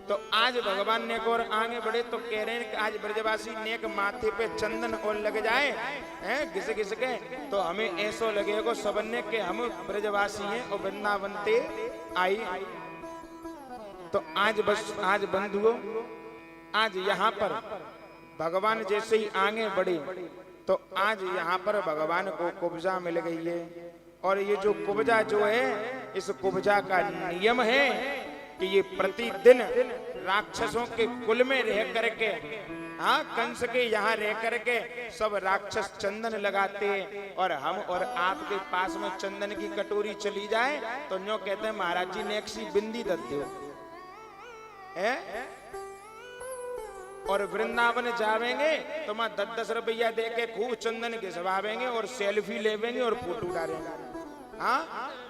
तो आज भगवान ने और आगे बढ़े तो कह रहे हैं कि आज ब्रजवासी नेक माथे पे चंदन और लग जाए हैं घिस घिस के, तो हमें ऐसा लगेगा सबने के हम ब्रजवासी हैं और वृंदावन ते आई। तो आज बस आज बंधुओं, आज यहाँ पर भगवान जैसे ही आगे बढ़े तो आज यहाँ पर भगवान को कुब्जा मिल गई है। और ये जो कुब्जा जो है, इस कुब्जा का नियम है कि ये प्रतिदिन राक्षसों के कुल में रह करके, हाँ कंस के यहाँ रह करके सब राक्षस चंदन लगाते हैं। और हम और आपके पास में चंदन की कटोरी चली जाए तो न्यों कहते हैं महाराज जी ने एक सी बिंदी दत दो है। और वृंदावन जावेंगे तो मैं 10-10 रुपया दे के खूब चंदन घिसवावेंगे और सेल्फी लेवेंगे और फोटो डालेंगे। हाँ,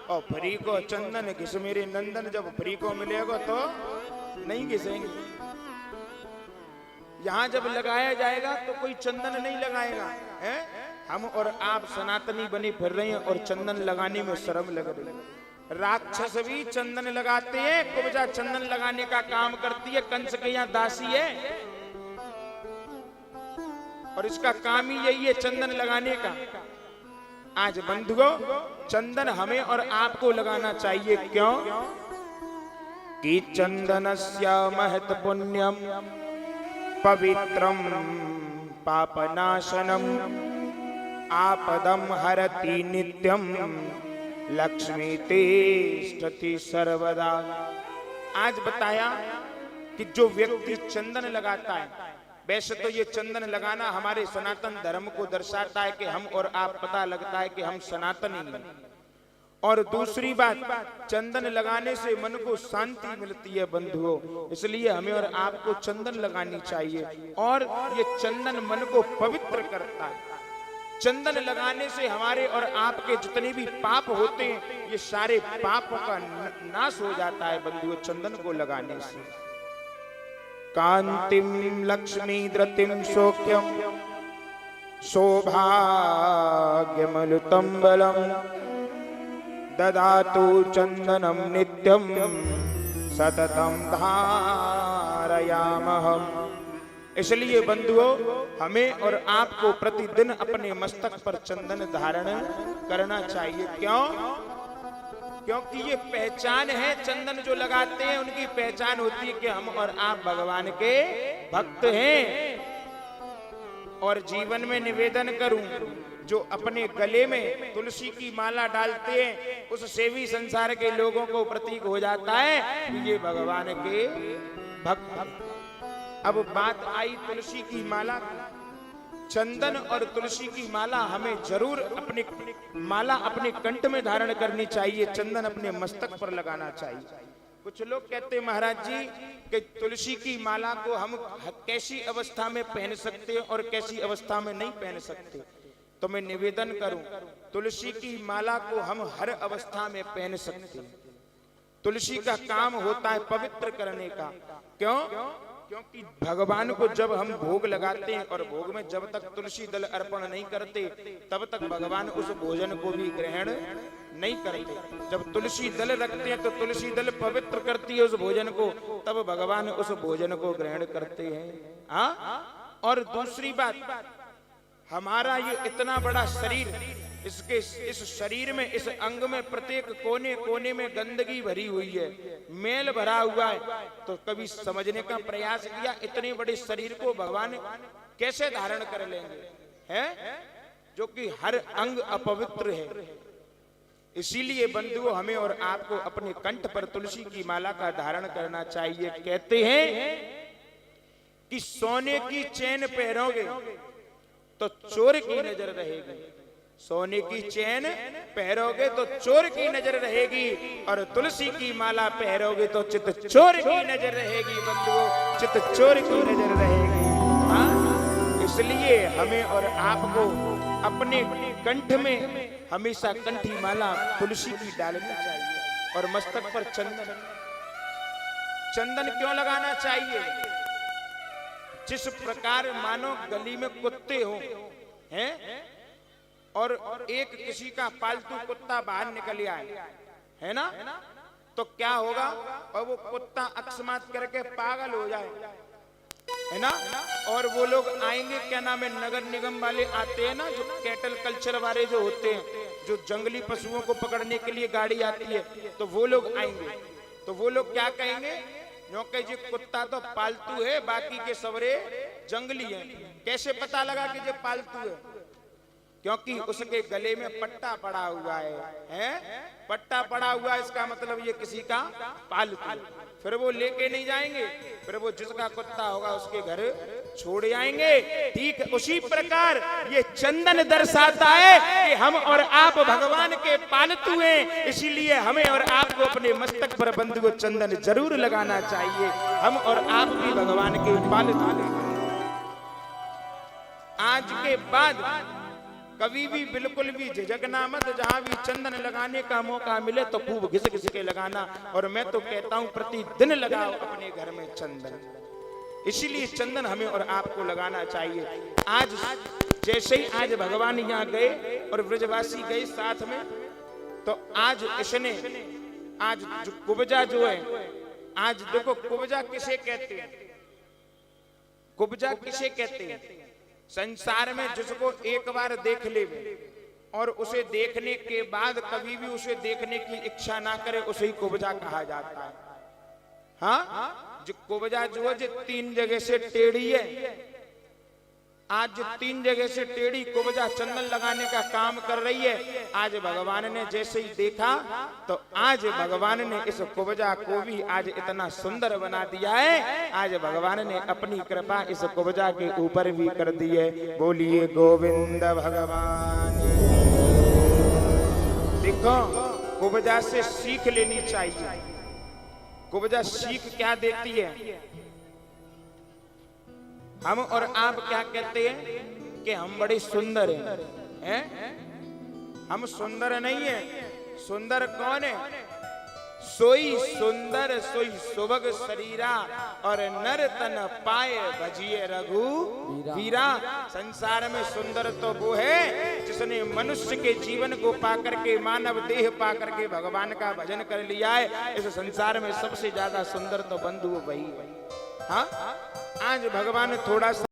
और फ्री को चंदन घिस मेरे नंदन, जब फ्री को मिलेगा तो नहीं घिसेंगे। यहाँ जब लगाया जाएगा तो कोई चंदन नहीं लगाएगा है। हम और आप सनातनी बनी फिर रहे हैं और चंदन लगाने में शर्म लग रही है। राक्षस भी चंदन लगाते हैं, कुब्जा चंदन लगाने का काम करती है, कंस के यहाँ दासी है और इसका काम ही यही है चंदन लगाने का। आज बंधुओं चंदन हमें और आपको लगाना चाहिए। क्यों कि चंदनस्य महत् पुण्यम पवित्रम पापनाशनम आपदम हरति नित्यम लक्ष्मी तिष्ठति सर्वदा। आज बताया कि जो व्यक्ति चंदन लगाता है, वैसे तो ये चंदन लगाना हमारे सनातन धर्म को दर्शाता है कि हम और आप, पता लगता है कि हम सनातनी हैं। और दूसरी बात, चंदन लगाने से मन को शांति मिलती है बंधुओं, इसलिए हमें और आपको चंदन लगानी चाहिए। और ये चंदन मन को पवित्र करता है। चंदन लगाने से हमारे और आपके जितने भी पाप होते हैं ये सारे पापों का नाश हो जाता है बंधुओं, चंदन को लगाने से। कांतिम लक्ष्मी धृतिम सौख्यम सौभाग्यमलुतम बलम ददातु चंदनम नित्यम सततम धारयामहम। इसलिए बंधुओं हमें और आपको प्रतिदिन अपने मस्तक पर चंदन धारण करना चाहिए। क्यों? क्योंकि ये पहचान है, चंदन जो लगाते हैं उनकी पहचान होती है कि हम और आप भगवान के भक्त हैं। और जीवन में निवेदन करूं, जो अपने गले में तुलसी की माला डालते हैं उससे भी संसार के लोगों को प्रतीक हो जाता है कि ये भगवान के भक्त। अब बात आई तुलसी की माला, चंदन और तुलसी की माला हमें जरूर अपने कंठ में धारण करनी चाहिए, चंदन अपने मस्तक पर लगाना चाहिए। कुछ लोग कहते हैं महाराज जी कि तुलसी की माला को हम कैसी अवस्था में पहन सकते हैं और कैसी अवस्था में नहीं पहन सकते। तो मैं निवेदन करूं, तुलसी की माला को हम हर अवस्था में पहन सकते हैं। तुलसी का काम होता है पवित्र करने का। क्यों? क्योंकि भगवान को जब हम भोग लगाते हैं और भोग में जब तक तुलसी दल अर्पण नहीं करते तब तक भगवान उस भोजन को भी ग्रहण नहीं करते। जब तुलसी दल रखते हैं तो तुलसी दल पवित्र करती है उस भोजन को, तब भगवान उस भोजन को ग्रहण करते हैं। हाँ, और दूसरी बात, हमारा ये इतना बड़ा शरीर, इस शरीर में, इस अंग में प्रत्येक कोने कोने में गंदगी भरी हुई है, मेल भरा हुआ है। तो कभी समझने का प्रयास किया इतने बड़े शरीर को भगवान कैसे धारण कर लेंगे, हैं? जो कि हर अंग अपवित्र है। इसीलिए बंधुओं हमें और आपको अपने कंठ पर तुलसी की माला का धारण करना चाहिए। कहते हैं कि सोने की चैन पहनोगे तो चोर की नजर रहेगी, सोने की चैन पहनोगे तो चोर की नजर रहेगी, और तुलसी की माला पहनोगे तो चित चोर की नजर रहेगी बंधुओं, चित चोर की नजर रहेगी। हाँ, इसलिए हमें और आपको अपने कंठ में हमेशा कंठी माला तुलसी की डालनी चाहिए। और मस्तक पर चंदन क्यों लगाना चाहिए? जिस प्रकार मानो गली में कुत्ते हो हैं और एक किसी का पालतू कुत्ता बाहर निकल आए, है ना, तो क्या होगा, और वो कुत्ता अकस्मात करके पागल हो जाए, है ना, और वो लोग आएंगे, क्या नाम है, नगर निगम वाले आते हैं ना, जो कैटल कल्चर वाले जो होते हैं, जो जंगली पशुओं को पकड़ने के लिए गाड़ी आती है, तो वो लोग आएंगे, तो वो लोग क्या कहेंगे, क्योंकि जी कुत्ता तो पालतू है, बाकी के सवरे जंगली हैं। कैसे पता लगा कि ये पालतू है? क्योंकि उसके गले में पट्टा पड़ा हुआ है? पट्टा पड़ा हुआ है, इसका मतलब ये किसी का पालतू। फिर वो लेके नहीं जाएंगे, फिर वो जिसका कुत्ता होगा उसके घर छोड़ आएंगे। ठीक उसी प्रकार ये चंदन दर्शाता है कि हम और आप भगवान के पालतू हैं, इसीलिए हमें और आपको अपने मस्तक पर बंधु चंदन जरूर लगाना चाहिए। हम और आप भी भगवान के पालतू हैं। आज के बाद कभी भी बिल्कुल भी झिझकना मत, जहां भी चंदन लगाने का मौका मिले तो खूब घिस घिस के लगाना। और मैं तो कहता हूं प्रतिदिन लगाओ अपने घर में चंदन, इसीलिए चंदन हमें और आपको लगाना चाहिए। आज जैसे ही आज भगवान यहाँ गए और ब्रजवासी गए साथ में, तो आज इसने आज जो कुब्जा जो है, आज देखो कुब्जा किसे कहते हैं, कुब्जा किसे कहते हैं? संसार में जिसको एक बार देख ले और उसे देखने के बाद कभी भी उसे देखने की इच्छा ना करे, उसे ही कुब्जा कहा जाता है। हाँ, जो कुब्जा जो है जो 3 जगह से टेढ़ी है, आज जो 3 जगह से टेढ़ी कुब्जा चंदन लगाने का काम कर रही है, आज भगवान ने जैसे ही देखा तो आज भगवान ने इस कुब्जा को भी आज इतना सुंदर बना दिया है। आज भगवान ने अपनी कृपा इस कुब्जा के ऊपर भी कर दी है। बोलिए गोविंद भगवान। देखो कुब्जा से सीख लेनी चाहिए। कुब्जा सीख क्या देती है? हम और आप क्या कहते हैं कि हम बड़े सुंदर हैं? हम सुंदर नहीं है। सुंदर कौन है? सोई सुंदर सोई सुभग शरीरा और नर तन पाए भजिए रघु वीरा। संसार में सुंदर तो वो है जिसने मनुष्य के जीवन को पाकर के, मानव देह पाकर के भगवान का भजन कर लिया है। इस संसार में सबसे ज्यादा सुंदर तो बंधु वही है। हाँ, आज भगवान थोड़ा सा